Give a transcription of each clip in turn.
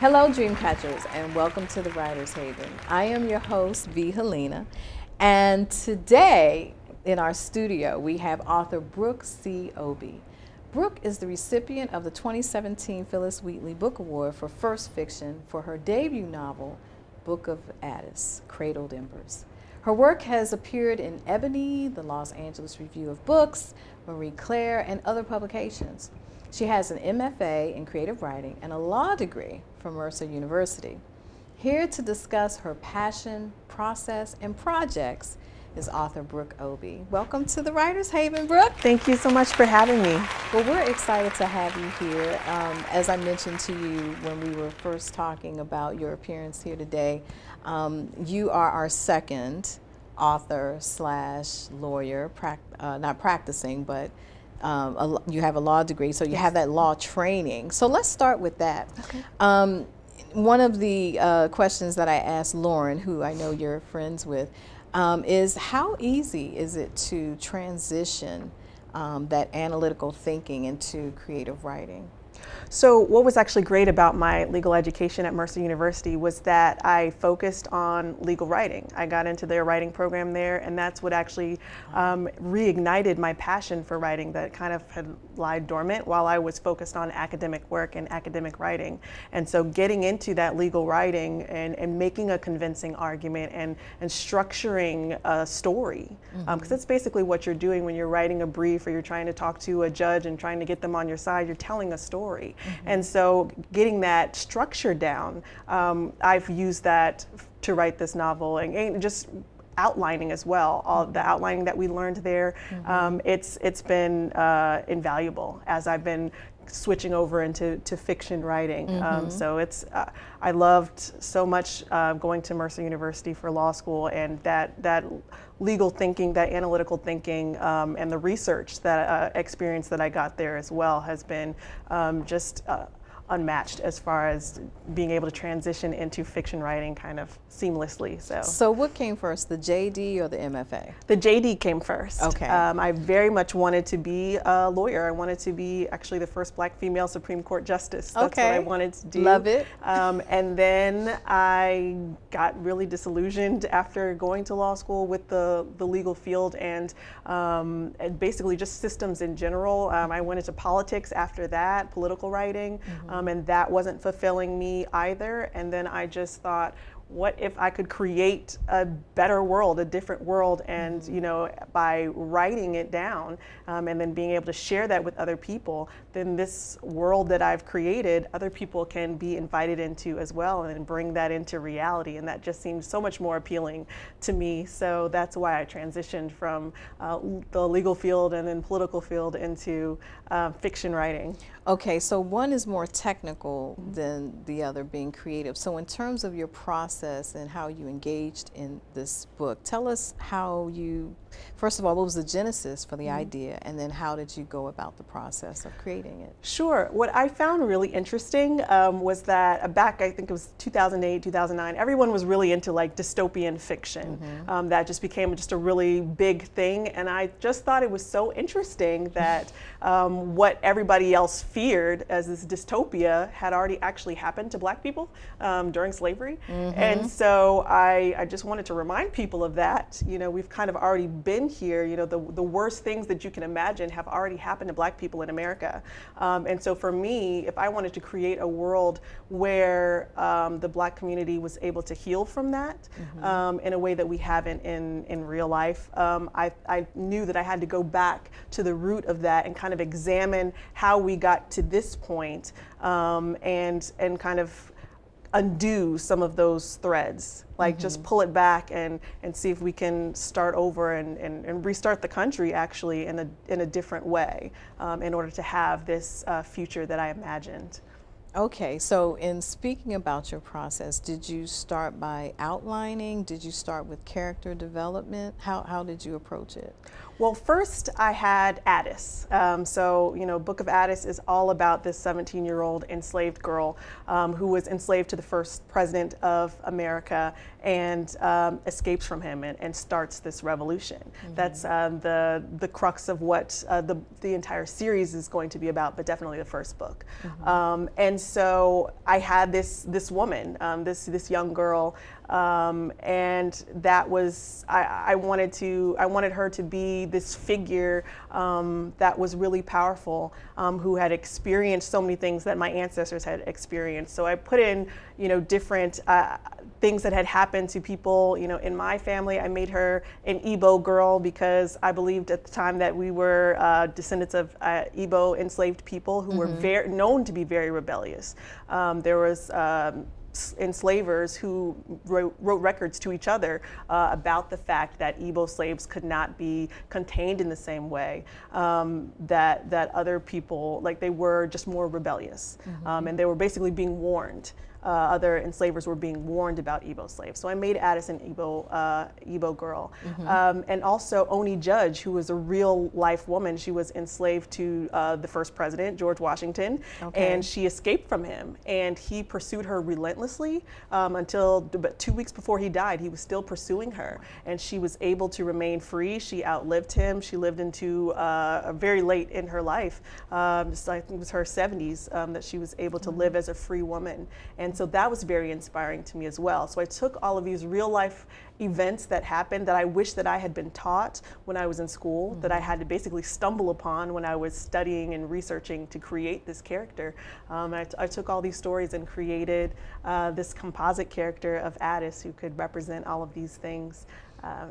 Hello, Dreamcatchers, and welcome to the Writer's Haven. I am your host, V. Helena, and today in our studio we have author Brooke C. Obie. Brooke is the recipient of the 2017 Phillis Wheatley Book Award for First Fiction for her debut novel, Book of ADDIS, Cradled Embers. Her work has appeared in Ebony, the Los Angeles Review of Books, Marie Claire, and other publications. She has an MFA in creative writing and a law degree from Mercer University. Here to discuss her passion, process, and projects is author Brooke Obie. Welcome to the Writer's Haven, Brooke. Thank you so much for having me. Well, we're excited to have you here. As I mentioned to you when we were first talking about your appearance here today, you are our second author slash lawyer, not practicing, but you have a law degree, so you Yes. have that law training. So let's start with that. Okay. One of the questions that I asked Lauren, who I know you're friends with, is how easy is it to transition that analytical thinking into creative writing? So what was actually great about my legal education at Mercer University was that I focused on legal writing. I got into their writing program there, and that's what actually reignited my passion for writing that kind of had lied dormant while I was focused on academic work and academic writing. And so getting into that legal writing and making a convincing argument and structuring a story, because that's basically what you're doing when you're writing a brief or you're trying to talk to a judge and trying to get them on your side, you're telling a story. And so getting that structure down, I've used that to write this novel and just outlining as well. All the outlining that we learned there, it's been invaluable as I've been switching over into fiction writing. So it's I loved so much going to Mercer University for law school, and that legal thinking, that analytical thinking, and the research that experience that I got there as well has been just unmatched as far as being able to transition into fiction writing kind of seamlessly. So what came first, the JD or the MFA? The JD came first. Okay. I very much wanted to be a lawyer. I wanted to be actually the first Black female Supreme Court justice. That's what I wanted to do. Love it. And then I got really disillusioned after going to law school with the legal field and basically just systems in general. I went into politics after that, political writing, and that wasn't fulfilling me either. And then I just thought, what if I could create a better world, a different world, and you know, by writing it down and then being able to share that with other people, then this world that I've created, other people can be invited into as well and bring that into reality. And that just seems so much more appealing to me. So that's why I transitioned from the legal field and then political field into fiction writing. Okay, so one is more technical than the other, being creative. So in terms of your process and how you engaged in this book, tell us how you, first of all, what was the genesis for the idea, and then how did you go about the process of creating it? Sure. What I found really interesting was that back, I think it was 2008, 2009, everyone was really into like dystopian fiction. That just became just a really big thing, and I just thought it was so interesting that what everybody else feared as this dystopia had already actually happened to Black people during slavery. And so I just wanted to remind people of that. You know, we've kind of already been here. You know, the worst things that you can imagine have already happened to Black people in America. And so for me, if I wanted to create a world where the Black community was able to heal from that in a way that we haven't in real life, I knew that I had to go back to the root of that and kind of examine how we got to this point, and kind of undo some of those threads, like just pull it back and see if we can start over and restart the country actually in a different way, in order to have this future that I imagined. Okay, so in speaking about your process, did you start by outlining? Did you start with character development? How did you approach it? Well, first I had ADDIS. So, Book of ADDIS is all about this 17-year-old enslaved girl who was enslaved to the first president of America and escapes from him and starts this revolution. That's the crux of what the entire series is going to be about, but definitely the first book. And so I had this woman, this young girl, and that was I wanted her to be this figure that was really powerful, who had experienced so many things that my ancestors had experienced. So I put in different things that had happened to people in my family. I made her an Igbo girl because I believed at the time that we were descendants of Igbo enslaved people who were known to be very rebellious. There was enslavers who wrote records to each other about the fact that Igbo slaves could not be contained in the same way that other people, like they were just more rebellious, and they were basically being warned. Other enslavers were being warned about Igbo slaves. So I made Addis an Igbo girl. And also Oni Judge, who was a real life woman. She was enslaved to the first president, George Washington, and she escaped from him. And he pursued her relentlessly until about 2 weeks before he died. He was still pursuing her. And she was able to remain free. She outlived him. She lived into very late in her life. I think it was her 70s that she was able to live as a free woman. And so that was very inspiring to me as well. So I took all of these real life events that happened that I wish that I had been taught when I was in school, that I had to basically stumble upon when I was studying and researching to create this character. I took all these stories and created this composite character of Addis who could represent all of these things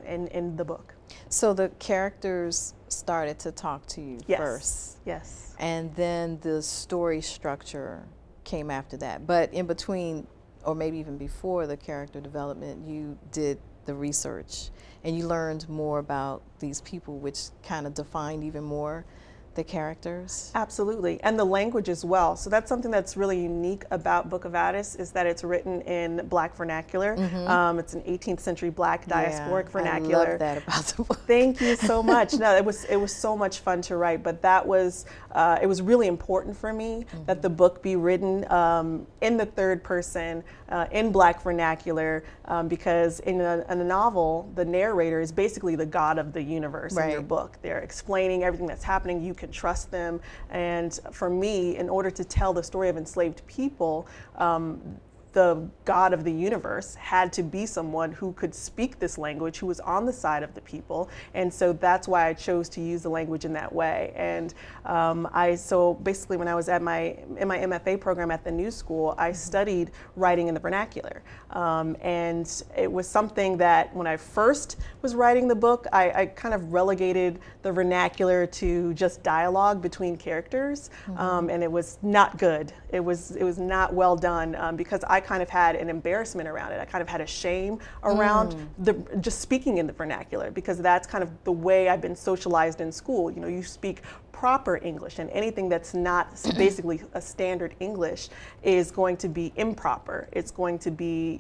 in the book. So the characters started to talk to you first. Yes. And then the story structure came after that. But in between, or maybe even before the character development, you did the research and you learned more about these people, which kind of defined even more the characters? Absolutely, and the language as well. So that's something that's really unique about Book of Addis, is that it's written in Black vernacular. It's an 18th century Black diasporic vernacular. I love that about the book. Thank you so much. No, it was so much fun to write, but that was it was really important for me that the book be written in the third person, in Black vernacular, because in a novel, the narrator is basically the god of the universe in your book. They're explaining everything that's happening. You can trust them. And for me, in order to tell the story of enslaved people, the God of the universe had to be someone who could speak this language, who was on the side of the people. And so that's why I chose to use the language in that way. And so basically when I was in my MFA program at the New School, I studied writing in the vernacular. And it was something that when I first was writing the book, I kind of relegated the vernacular to just dialogue between characters. And it was not good. It was not well done, because I kind of had an embarrassment around it. I kind of had a shame around just speaking in the vernacular, because that's kind of the way I've been socialized in school. You know, you speak proper English, and anything that's not basically a standard English is going to be improper. It's going to be,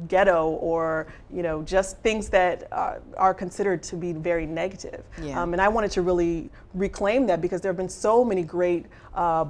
ghetto, or just things that are considered to be very negative. And I wanted to really reclaim that, because there have been so many great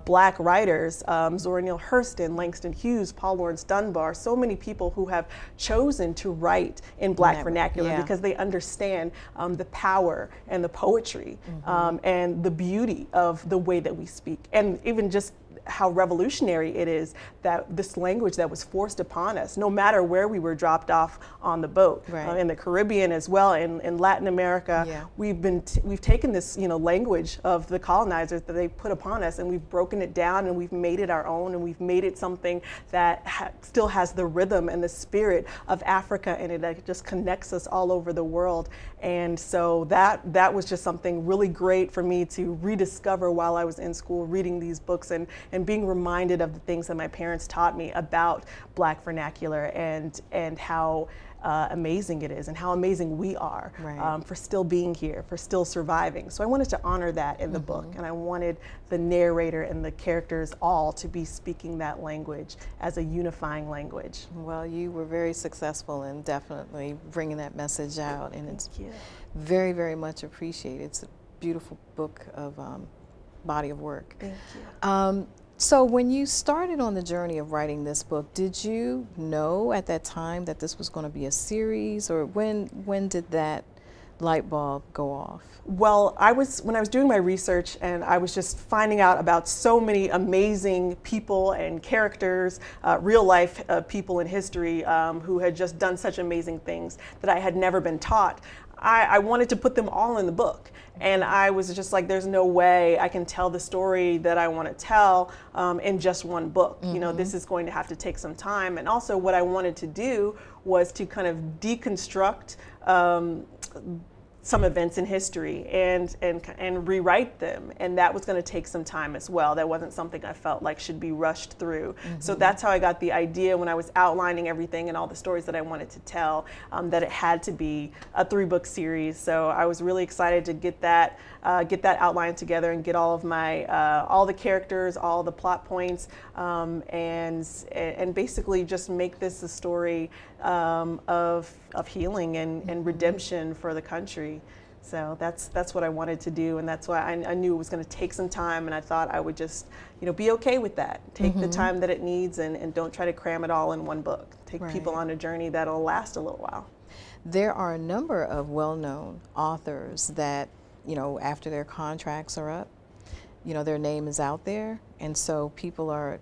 Black writers, Zora Neale Hurston, Langston Hughes, Paul Laurence Dunbar, so many people who have chosen to write in Black vernacular because they understand the power and the poetry and the beauty of the way that we speak, and even just how revolutionary it is that this language that was forced upon us, no matter where we were dropped off on the boat, in the Caribbean as well, in Latin America, we've taken this language of the colonizers that they put upon us, and we've broken it down, and we've made it our own, and we've made it something that still has the rhythm and the spirit of Africa in it, that just connects us all over the world. And so that was just something really great for me to rediscover while I was in school reading these books, and and being reminded of the things that my parents taught me about Black vernacular and how amazing it is and how amazing we are for still being here, for still surviving. So I wanted to honor that in the book, and I wanted the narrator and the characters all to be speaking that language as a unifying language. Well, you were very successful in definitely bringing that message out, and it's very, very much appreciated. It's a beautiful book of body of work. Thank you. So when you started on the journey of writing this book, did you know at that time that this was going to be a series, or when did that light bulb go off? Well, when I was doing my research and I was just finding out about so many amazing people and characters, real life people in history who had just done such amazing things that I had never been taught, I wanted to put them all in the book. And I was just like, there's no way I can tell the story that I want to tell in just one book. You know, this is going to have to take some time. And also what I wanted to do was to kind of deconstruct some events in history and rewrite them, and that was going to take some time as well. That wasn't something I felt like should be rushed through. So that's how I got the idea when I was outlining everything and all the stories that I wanted to tell, that it had to be a 3-book series. So I was really excited to get that outline together and get all of my all the characters, all the plot points, and basically just make this a story of healing and redemption for the country. So that's what I wanted to do, and that's why I knew it was going to take some time, and I thought I would just, be okay with that. Take the time that it needs, and don't try to cram it all in one book. Take people on a journey that'll last a little while. There are a number of well-known authors that, after their contracts are up, their name is out there, and so people are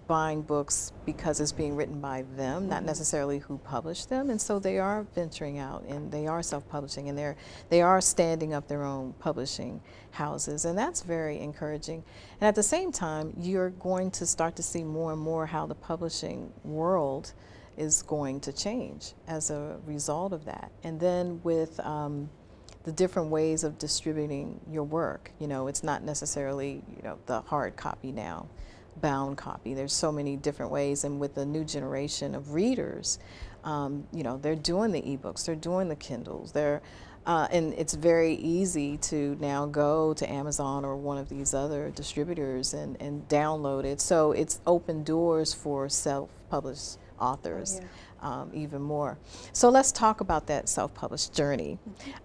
buying books because it's being written by them, not necessarily who published them, and so they are venturing out and they are self-publishing, and they are standing up their own publishing houses, and that's very encouraging. And at the same time, you're going to start to see more and more how the publishing world is going to change as a result of that. And then with the different ways of distributing your work, it's not necessarily the hard copy now, bound copy. There's so many different ways, and with the new generation of readers, they're doing the ebooks, they're doing the Kindles, and it's very easy to now go to Amazon or one of these other distributors and download it. So it's opened doors for self-published authors even more. So let's talk about that self-published journey.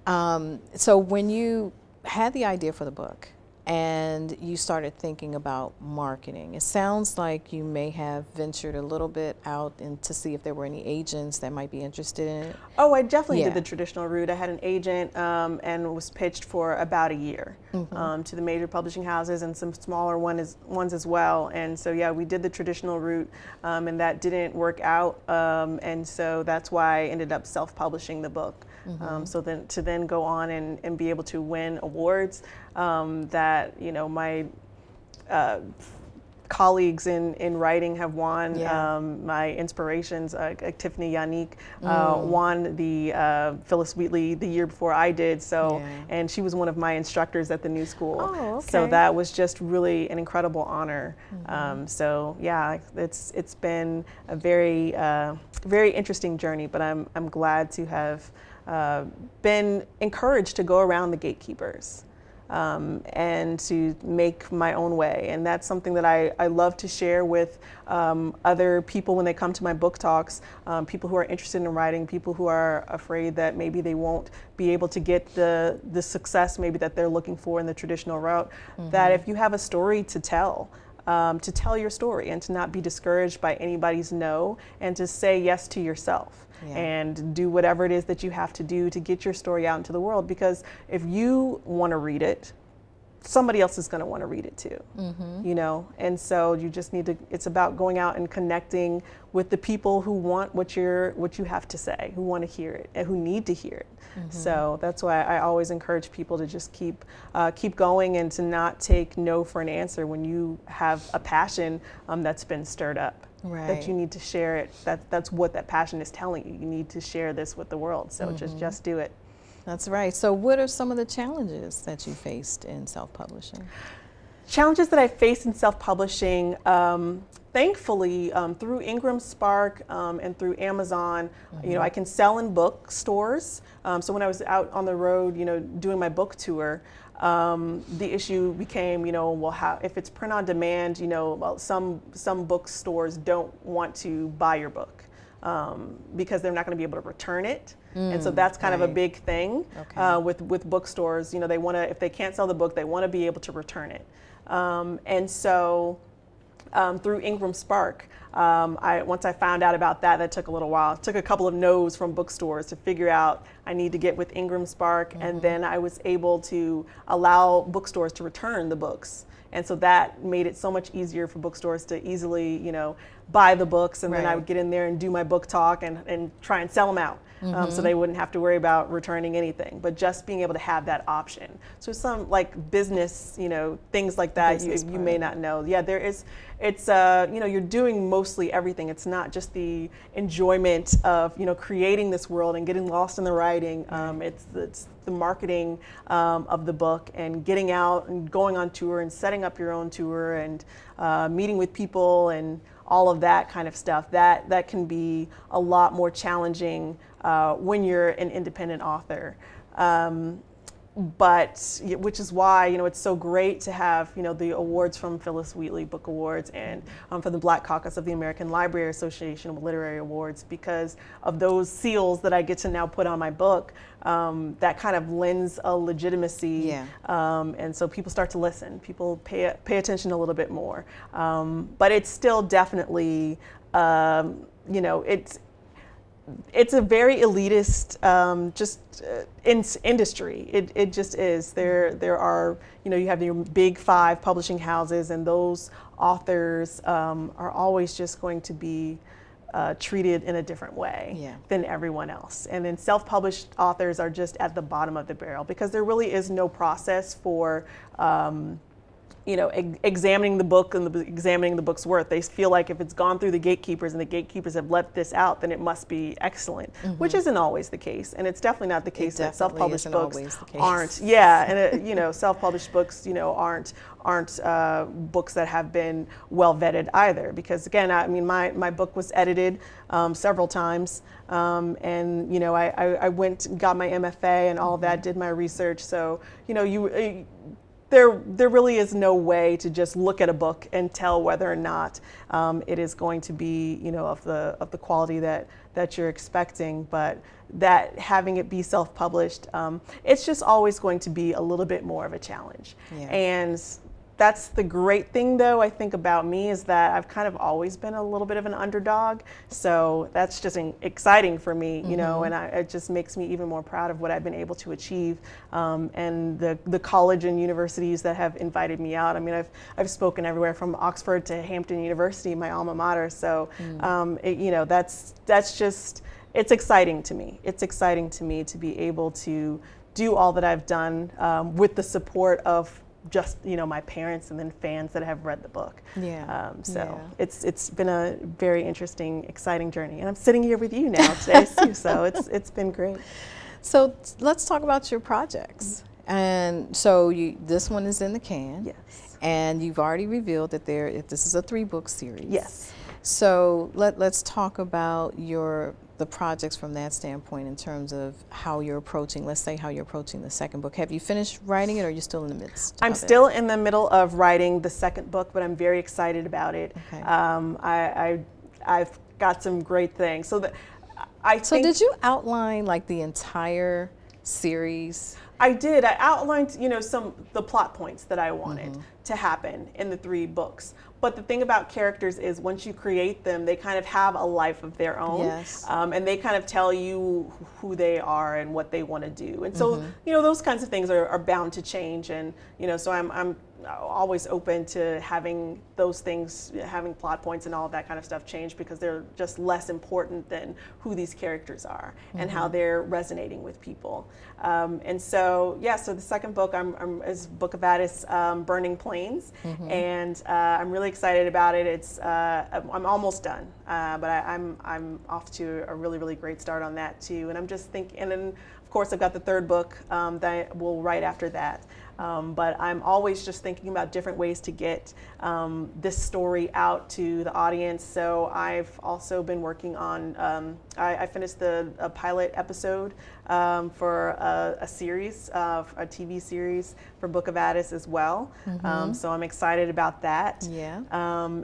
So when you had the idea for the book, and you started thinking about marketing, it sounds like you may have ventured a little bit out to see if there were any agents that might be interested in it. Oh, I definitely did the traditional route. I had an agent and was pitched for about a year to the major publishing houses and some smaller ones as well. And so, we did the traditional route, and that didn't work out. And so that's why I ended up self-publishing the book. So then to go on and be able to win awards that my colleagues in writing have won. My inspirations, Tiffany Yannick, won the Phillis Wheatley the year before I did. So, and she was one of my instructors at the new school. Oh, okay. So that was just really an incredible honor. So it's been a very very interesting journey. But I'm glad to have been encouraged to go around the gatekeepers. And to make my own way. And that's something that I love to share with other people when they come to my book talks, people who are interested in writing, people who are afraid that maybe they won't be able to get the success maybe that they're looking for in the traditional route, that if you have a story to tell your story and to not be discouraged by anybody's no, and to say yes to yourself. And do whatever it is that you have to do to get your story out into the world, because if you want to read it, somebody else is going to want to read it too, and so you just need to, it's about going out and connecting with the people who want what you have to say, who want to hear it and who need to hear it. So that's why I always encourage people to just keep going and to not take no for an answer when you have a passion that's been stirred up. That you need to share it. That's what that passion is telling you. You need to share this with the world. So just do it. That's right. So what are some of the challenges that you faced in self-publishing? Challenges that I faced in self-publishing, thankfully, through Ingram Spark and through Amazon, you know, I can sell in bookstores. So when I was out on the road, you know, doing my book tour, the issue became, you know, well, how, if it's print on demand, you know, well, some bookstores don't want to buy your book because they're not going to be able to return it. And so that's kind of a big thing with bookstores. You know, they want to, if they can't sell the book, they want to be able to return it. And so through Ingram Spark, once I found out about that, that took a little while. It took a couple of no's from bookstores to figure out I need to get with Ingram Spark, and then I was able to allow bookstores to return the books. And so that made it so much easier for bookstores to easily, you know, buy the books, and then I would get in there and do my book talk and try and sell them out. So they wouldn't have to worry about returning anything, but just being able to have that option. So some like business, you know, things like that you may not know. Yeah, there is, it's, you know, you're doing mostly everything. It's not just the enjoyment of, you know, creating this world and getting lost in the writing. It's the marketing of the book and getting out and going on tour and setting up your own tour and meeting with people and all of that kind of stuff. That can be a lot more challenging when you're an independent author. But which is why, you know, it's so great to have, you know, the awards from Phillis Wheatley Book Awards and from the Black Caucus of the American Library Association Literary Awards, because of those seals that I get to now put on my book. That kind of lends a legitimacy, and so people start to listen. People pay attention a little bit more, but it's still definitely, you know, it's a very elitist industry. It just is. There are, you know, you have your big 5 publishing houses, and those authors are always just going to be treated in a different way than everyone else. And then self-published authors are just at the bottom of the barrel because there really is no process for you know, examining the book and examining the book's worth. They feel like if it's gone through the gatekeepers and the gatekeepers have let this out, then it must be excellent, which isn't always the case. And it's definitely not the case that self-published books aren't. And you know, self-published books, you know, aren't books that have been well vetted either. Because again, I mean, my book was edited several times, and you know, I went and got my MFA and all of that, did my research. So you know, there really is no way to just look at a book and tell whether or not it is going to be, you know, of the quality that you're expecting. But that having it be self-published, it's just always going to be a little bit more of a challenge. And that's the great thing, though, I think about me, is that I've kind of always been a little bit of an underdog. So that's just exciting for me, you know, and it just makes me even more proud of what I've been able to achieve. And the college and universities that have invited me out. I mean, I've spoken everywhere from Oxford to Hampton University, my alma mater. So, you know, that's just, it's exciting to me. It's exciting to me to be able to do all that I've done with the support of just, you know, my parents and then fans that have read the book. It's been a very interesting, exciting journey, and I'm sitting here with you now today too, so it's been great. So let's talk about your projects. And so this one is in the can, and you've already revealed that this is a 3-book series. So let's talk about the projects from that standpoint in terms of how you're approaching, let's say how you're approaching the 2nd book. Have you finished writing it, or are you still in the midst? I'm still in the middle of writing the 2nd book, but I'm very excited about it. I've got some great things. So did you outline like the entire series? I did. I outlined, you know, the plot points that I wanted to happen in the 3 books. But the thing about characters is once you create them, they kind of have a life of their own, and they kind of tell you who they are and what they want to do. And so, you know, those kinds of things are bound to change. And, you know, so I'm always open to having those things, having plot points and all of that kind of stuff change, because they're just less important than who these characters are and how they're resonating with people. And so, so the 2nd book is Book of ADDIS, Burning Plains, and I'm really excited about it. I'm almost done. but I'm off to a really, really great start on that too. And I'm just thinking, and then of course I've got the third book that I will write after that. But I'm always just thinking about different ways to get this story out to the audience. So I've also been working on, I finished a pilot episode for a series, a TV series for Book of ADDIS as well. So I'm excited about that. Yeah.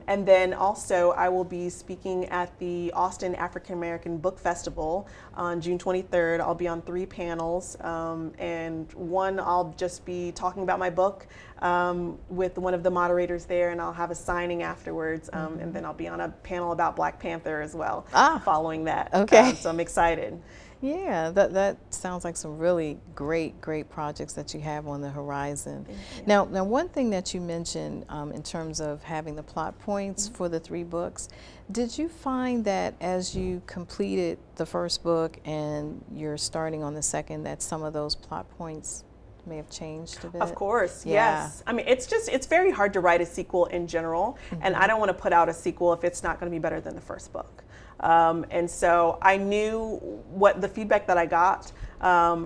And then also I will be speaking at the Austin African American Book Festival on June 23rd. I'll be on 3 panels, and one I'll just be talking about my book with one of the moderators there, and I'll have a signing afterwards, and then I'll be on a panel about Black Panther as well following that. Okay. So I'm excited. Yeah, that sounds like some really great projects that you have on the horizon. Now, one thing that you mentioned in terms of having the plot points for the 3 books, did you find that as you completed the first book and you're starting on the second, that some of those plot points may have changed a bit? Of course, Yeah. yes. I mean, it's very hard to write a sequel in general, and I don't want to put out a sequel if it's not going to be better than the first book. And so I knew what the feedback that I got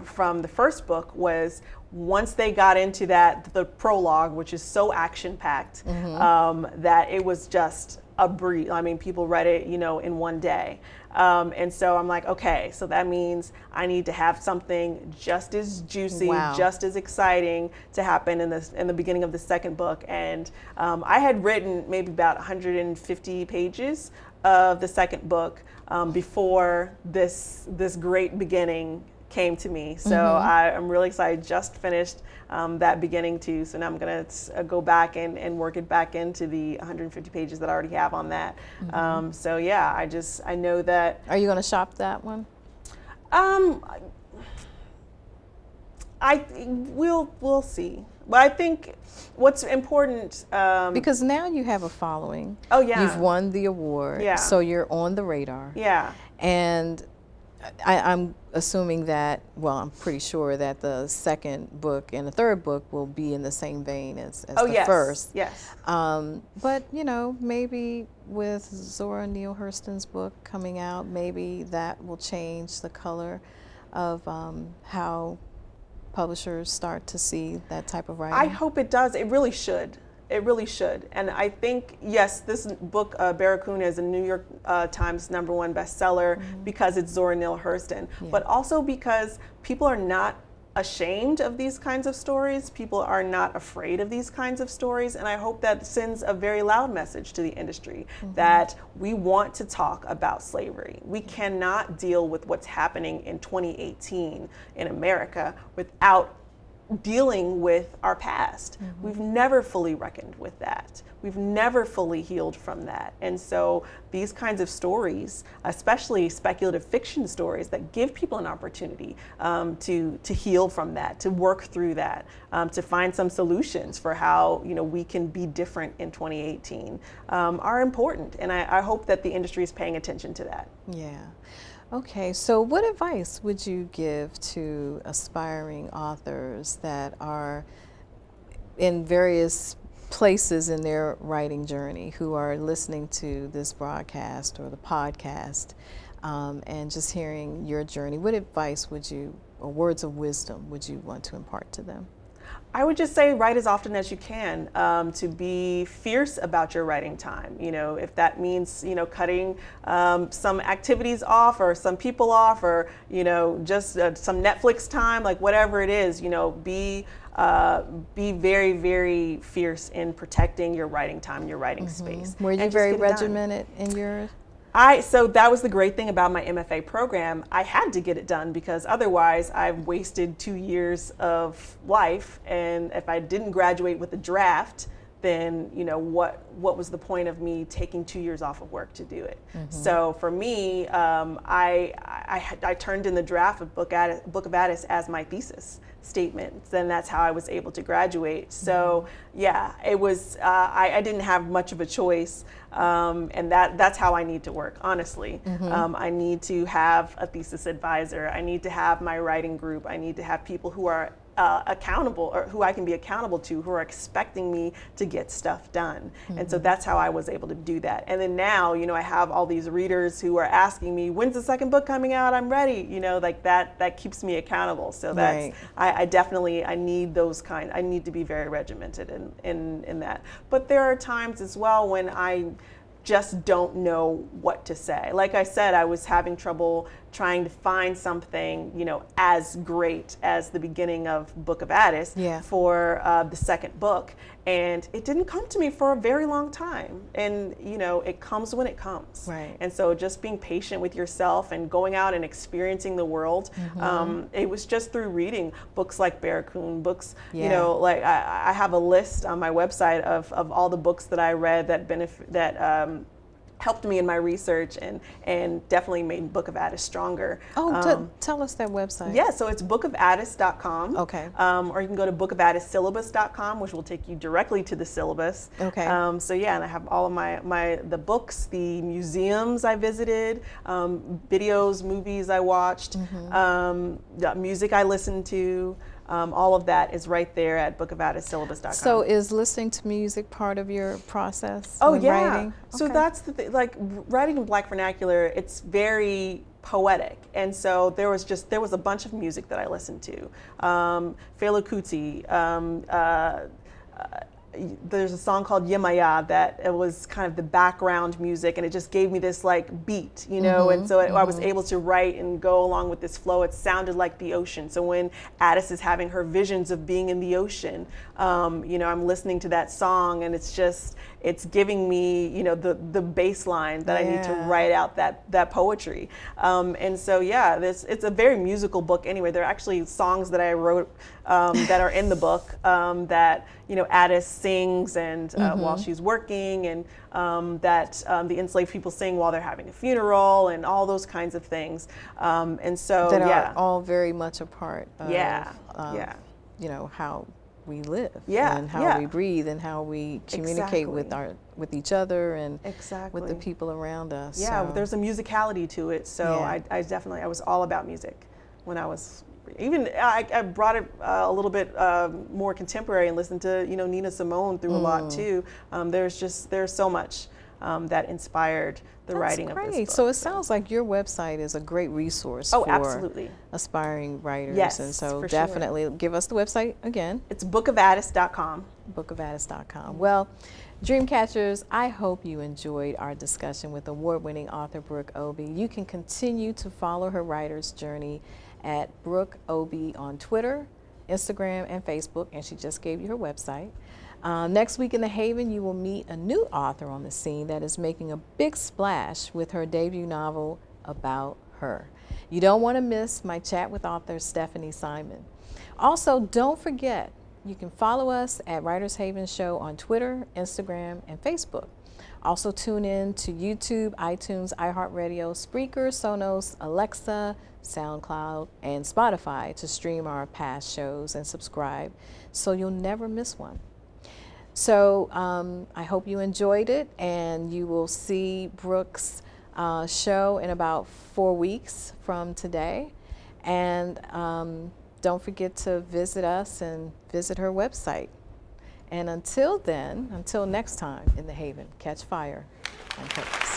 from the first book was, once they got into the prologue, which is so action-packed, that it was just a breeze. I mean, people read it, in one day. And so I'm like, okay, so that means I need to have something just as juicy, just as exciting to happen in the beginning of the second book. And I had written maybe about 150 pages of the second book before this great beginning came to me. So I'm really excited. Just finished that beginning too. So now I'm going to go back and work it back into the 150 pages that I already have on that. So yeah, I know that. Are you going to shop that one? We'll see. But I think what's important, because now you have a following. Oh yeah. You've won the award. Yeah. So you're on the radar. Yeah. And I'm assuming that, well, I'm pretty sure that the second book and the third book will be in the same vein as the first. Yes. But, maybe with Zora Neale Hurston's book coming out, maybe that will change the color of how publishers start to see that type of writing. I hope it does. It really should. It really should. And I think, yes, this book, Barracuda, is a New York Times #1 bestseller because it's Zora Neale Hurston, but also because people are not ashamed of these kinds of stories. People are not afraid of these kinds of stories. And I hope that sends a very loud message to the industry that we want to talk about slavery. We cannot deal with what's happening in 2018 in America without dealing with our past. We've never fully reckoned with that. We've never fully healed from that. And so these kinds of stories, especially speculative fiction stories that give people an opportunity to heal from that, to work through that, to find some solutions for how we can be different in 2018, are important. And I hope that the industry is paying attention to that. Yeah. Okay, so what advice would you give to aspiring authors that are in various places in their writing journey, who are listening to this broadcast or the podcast and just hearing your journey? What advice would you, or words of wisdom, would you want to impart to them? I would just say write as often as you can, to be fierce about your writing time. If that means, cutting some activities off or some people off, or, just some Netflix time, like whatever it is, be very, very fierce in protecting your writing time, your writing space. Were you very regimented in yours? So that was the great thing about my MFA program. I had to get it done because otherwise I've wasted 2 years of life. And if I didn't graduate with a draft, then what was the point of me taking 2 years off of work to do it? So for me, I turned in the draft of Book of ADDIS as my thesis statement. Then that's how I was able to graduate. So yeah, it was, I didn't have much of a choice. And that's how I need to work, honestly. I need to have a thesis advisor. I need to have my writing group. I need to have people who are accountable, or who I can be accountable to, who are expecting me to get stuff done. And so that's how I was able to do that. And then now, you know, I have all these readers who are asking me, when's the second book coming out? I'm ready. You know, like that keeps me accountable. So that's, I definitely, I need those I need to be very regimented in that. But there are times as well when I just don't know what to say. Like I said, I was having trouble trying to find something, you know, as great as the beginning of Book of ADDIS for the second book. And it didn't come to me for a very long time. And, you know, it comes when it comes. Right. And so just being patient with yourself and going out and experiencing the world, it was just through reading books like Barracoon, books, you know, like I have a list on my website of all the books that I read that helped me in my research and definitely made Book of ADDIS stronger. Oh, tell us that website. Yeah, so it's bookofaddis.com. Okay. Or you can go to bookofaddissyllabus.com, which will take you directly to the syllabus. Okay. So yeah, and I have all of the books, the museums I visited, videos, movies I watched, the music I listened to. All of that is right there at bookofaddissyllabus.com. So is listening to music part of your process? Oh yeah. Writing? So that's the thing. Like writing in Black vernacular, it's very poetic, and so there was a bunch of music that I listened to. Fela Kuti. There's a song called Yemaya that it was kind of the background music, and it just gave me this like beat, you know, and so I was able to write and go along with this flow. It sounded like the ocean. So when Addis is having her visions of being in the ocean, you know, I'm listening to that song, and it's giving me, you know, the bass line that I need to write out that poetry. And so yeah, it's a very musical book anyway. There are actually songs that I wrote that are in the book that, you know, Addis sings and while she's working, and that the enslaved people sing while they're having a funeral, and all those kinds of things. And so that are all very much a part of you know, how we live, and how we breathe, and how we communicate with each other and with the people around us. Yeah, so. There's a musicality to it. So I was all about music when I was. Even I brought it a little bit more contemporary and listened to, you know, Nina Simone through a lot too. There's so much that inspired the writing of this book. So it sounds like your website is a great resource for absolutely. aspiring writers. Yes, and so for definitely sure. Give us the website again. It's bookofaddis.com. Bookofaddis.com. Well, Dreamcatchers, I hope you enjoyed our discussion with award-winning author Brooke Obie. You can continue to follow her writer's journey at Brooke Obie on Twitter, Instagram, and Facebook, and she just gave you her website. Next week in the Haven, you will meet a new author on the scene that is making a big splash with her debut novel, About Her. You don't want to miss my chat with author Stephanie Simon. Also, don't forget, you can follow us at Writers Haven Show on Twitter, Instagram, and Facebook. Also tune in to YouTube, iTunes, iHeartRadio, Spreaker, Sonos, Alexa, SoundCloud, and Spotify to stream our past shows and subscribe so you'll never miss one. So I hope you enjoyed it, and you will see Brooke's show in about 4 weeks from today. And don't forget to visit us and visit her website. And until then, until next time in the Haven, catch fire on purpose.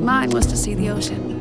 Mine was to see the ocean.